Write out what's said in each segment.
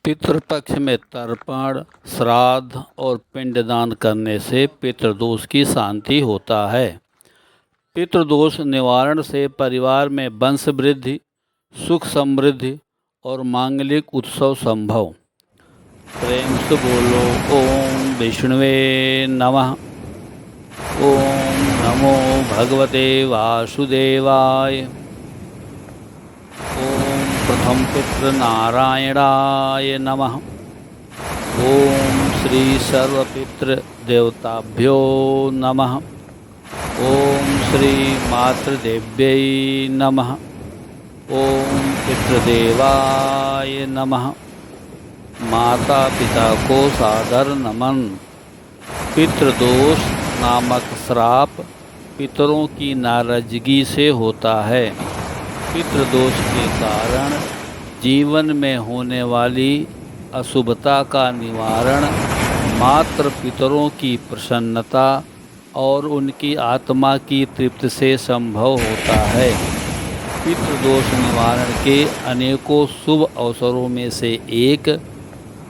पितृपक्ष में तर्पण, श्राद्ध और पिंडदान करने से पितृदोष की शांति होता है। पितृदोष निवारण से परिवार में वंश वृद्धि, सुख समृद्धि और मांगलिक उत्सव संभव। प्रेम से बोलो ओम विष्णुवे नमः। ओम नमो भगवते वासुदेवाय। ओम प्रथम पितृ नारायणाय नमः। ओम श्री सर्वपितृ देवताभ्यो नमः। ओम श्री मातृदेव्यै नमः। ओम पितृदेवाय नमः। माता पिता को सादर नमन। पितृदोष नामक श्राप पितरों की नाराजगी से होता है। पितृदोष के कारण जीवन में होने वाली अशुभता का निवारण मात्र पितरों की प्रसन्नता और उनकी आत्मा की तृप्ति से संभव होता है। पितृदोष निवारण के अनेकों शुभ अवसरों में से एक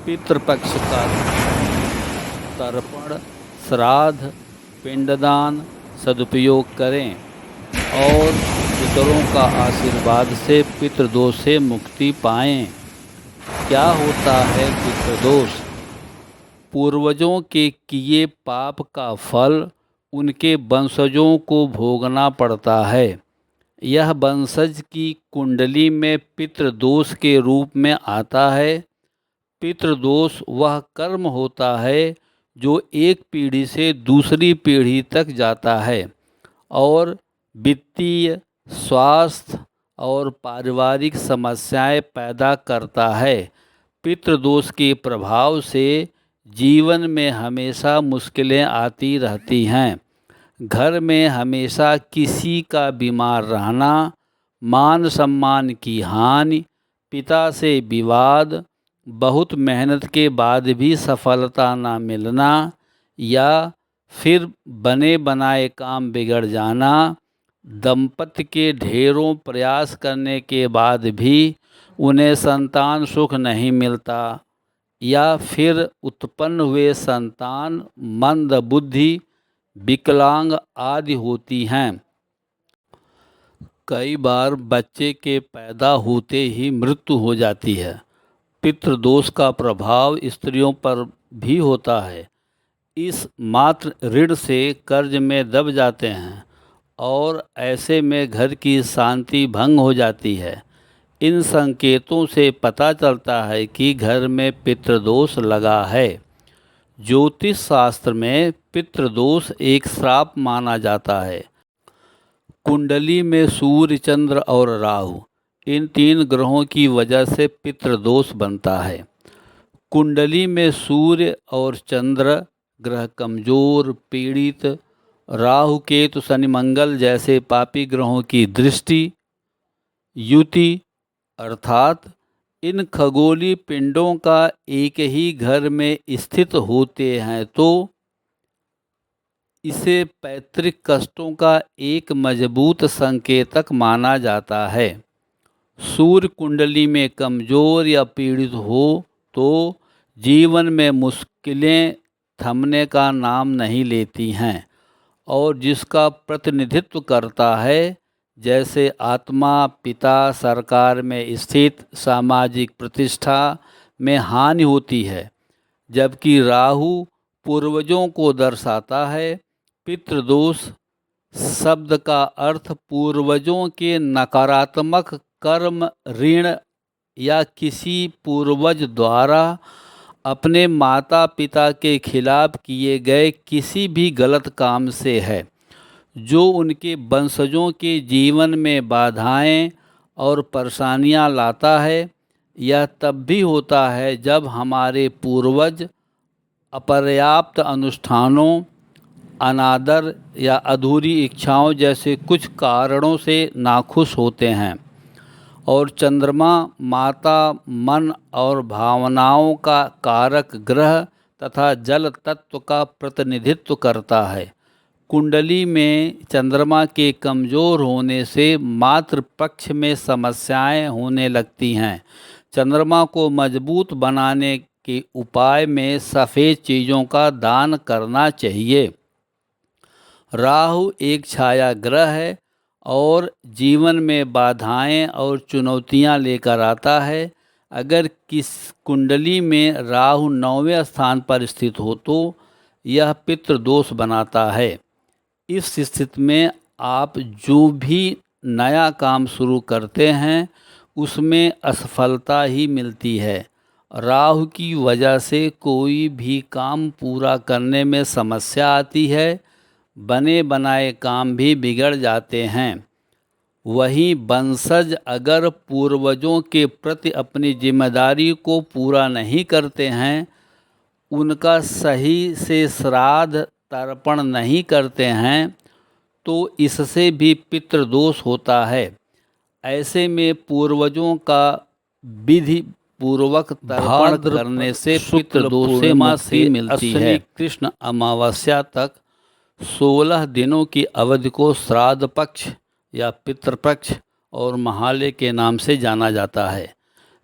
पितृपक्ष का तर्पण, श्राद्ध, पिंडदान सदुपयोग करें और पितरों का आशीर्वाद से पितृदोष से मुक्ति पाएं। क्या होता है पितृदोष? पूर्वजों के किए पाप का फल उनके वंशजों को भोगना पड़ता है। यह वंशज की कुंडली में पितृदोष के रूप में आता है। पितृदोष वह कर्म होता है जो एक पीढ़ी से दूसरी पीढ़ी तक जाता है और वित्तीय, स्वास्थ्य और पारिवारिक समस्याएं पैदा करता है। पितृदोष के प्रभाव से जीवन में हमेशा मुश्किलें आती रहती हैं। घर में हमेशा किसी का बीमार रहना, मान सम्मान की हानि, पिता से विवाद, बहुत मेहनत के बाद भी सफलता न मिलना या फिर बने बनाए काम बिगड़ जाना, दंपति के ढेरों प्रयास करने के बाद भी उन्हें संतान सुख नहीं मिलता या फिर उत्पन्न हुए संतान मंद बुद्धि, विकलांग आदि होती हैं। कई बार बच्चे के पैदा होते ही मृत्यु हो जाती है। पितृदोष का प्रभाव स्त्रियों पर भी होता है। इस मात्र ऋण से कर्ज में दब जाते हैं और ऐसे में घर की शांति भंग हो जाती है। इन संकेतों से पता चलता है कि घर में पितृदोष लगा है। ज्योतिष शास्त्र में पितृदोष एक श्राप माना जाता है। कुंडली में सूर्य, चंद्र और राहु, इन तीन ग्रहों की वजह से पितृदोष बनता है। कुंडली में सूर्य और चंद्र ग्रह कमजोर, पीड़ित, राहु, केतु, शनि, मंगल जैसे पापी ग्रहों की दृष्टि, युति अर्थात इन खगोलीय पिंडों का एक ही घर में स्थित होते हैं तो इसे पैतृक कष्टों का एक मजबूत संकेतक माना जाता है। सूर्य कुंडली में कमजोर या पीड़ित हो तो जीवन में मुश्किलें थमने का नाम नहीं लेती हैं और जिसका प्रतिनिधित्व करता है, जैसे आत्मा, पिता, सरकार में स्थित, सामाजिक प्रतिष्ठा में हानि होती है। जबकि राहु पूर्वजों को दर्शाता है। पितृदोष शब्द का अर्थ पूर्वजों के नकारात्मक कर्म, ऋण या किसी पूर्वज द्वारा अपने माता पिता के खिलाफ किए गए किसी भी गलत काम से है, जो उनके वंशजों के जीवन में बाधाएं और परेशानियां लाता है। यह तब भी होता है जब हमारे पूर्वज अपर्याप्त अनुष्ठानों, अनादर या अधूरी इच्छाओं जैसे कुछ कारणों से नाखुश होते हैं। और चंद्रमा माता, मन और भावनाओं का कारक ग्रह तथा जल तत्व का प्रतिनिधित्व करता है। कुंडली में चंद्रमा के कमज़ोर होने से मातृ पक्ष में समस्याएं होने लगती हैं। चंद्रमा को मजबूत बनाने के उपाय में सफ़ेद चीज़ों का दान करना चाहिए। राहु एक छाया ग्रह है और जीवन में बाधाएं और चुनौतियां लेकर आता है। अगर किस कुंडली में राहु 9वें स्थान पर स्थित हो तो यह पितृदोष बनाता है। इस स्थिति में आप जो भी नया काम शुरू करते हैं उसमें असफलता ही मिलती है। राहु की वजह से कोई भी काम पूरा करने में समस्या आती है, बने बनाए काम भी बिगड़ जाते हैं। वहीं वंशज अगर पूर्वजों के प्रति अपनी जिम्मेदारी को पूरा नहीं करते हैं, उनका सही से श्राद्ध तर्पण नहीं करते हैं, तो इससे भी पितृदोष होता है। ऐसे में पूर्वजों का विधि पूर्वक तर्पण करने से पितृदोष से मुक्ति मिलती है। कृष्ण अमावस्या तक 16 दिनों की अवधि को श्राद्ध पक्ष या पितृपक्ष और महालय के नाम से जाना जाता है।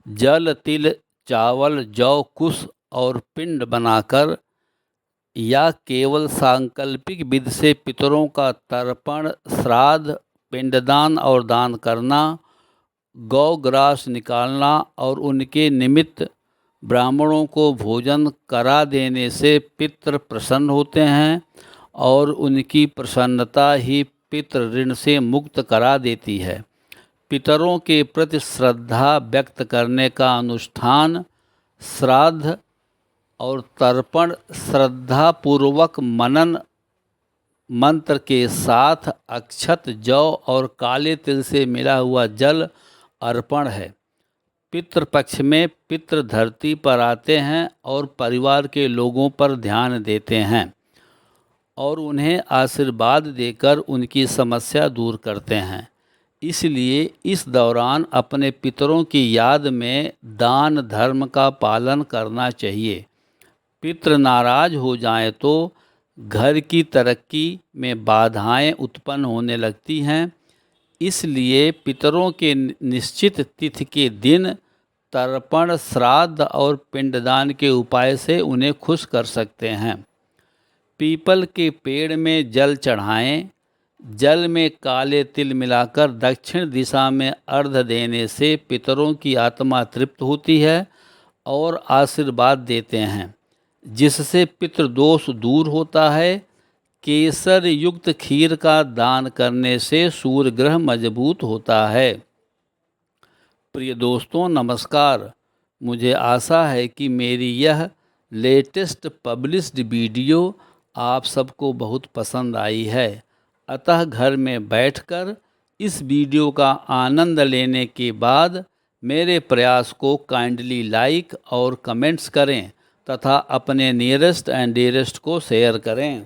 जल, तिल, चावल, जौ, कुश और पिंड बनाकर या केवल सांकल्पिक विधि से पितरों का तर्पण, श्राद्ध, पिंडदान और दान करना, गौग्रास निकालना और उनके निमित्त ब्राह्मणों को भोजन करा देने से पितृ प्रसन्न होते हैं और उनकी प्रसन्नता ही पितृ ऋण से मुक्त करा देती है। पितरों के प्रति श्रद्धा व्यक्त करने का अनुष्ठान श्राद्ध और तर्पण श्रद्धा पूर्वक मनन मंत्र के साथ अक्षत, जौ और काले तिल से मिला हुआ जल अर्पण है। पितृपक्ष में पितृ धरती पर आते हैं और परिवार के लोगों पर ध्यान देते हैं और उन्हें आशीर्वाद देकर उनकी समस्या दूर करते हैं। इसलिए इस दौरान अपने पितरों की याद में दान धर्म का पालन करना चाहिए। पितृ नाराज हो जाएं तो घर की तरक्की में बाधाएं उत्पन्न होने लगती हैं। इसलिए पितरों के निश्चित तिथि के दिन तर्पण, श्राद्ध और पिंडदान के उपाय से उन्हें खुश कर सकते हैं। पीपल के पेड़ में जल चढ़ाएं। जल में काले तिल मिलाकर दक्षिण दिशा में अर्घ देने से पितरों की आत्मा तृप्त होती है और आशीर्वाद देते हैं, जिससे पितृदोष दूर होता है। केसर युक्त खीर का दान करने से सूर्य ग्रह मजबूत होता है। प्रिय दोस्तों, नमस्कार। मुझे आशा है कि मेरी यह लेटेस्ट पब्लिश्ड वीडियो आप सबको बहुत पसंद आई है। अतः घर में बैठकर इस वीडियो का आनंद लेने के बाद मेरे प्रयास को काइंडली लाइक और कमेंट्स करें तथा अपने नियरेस्ट एंड डियरेस्ट को शेयर करें।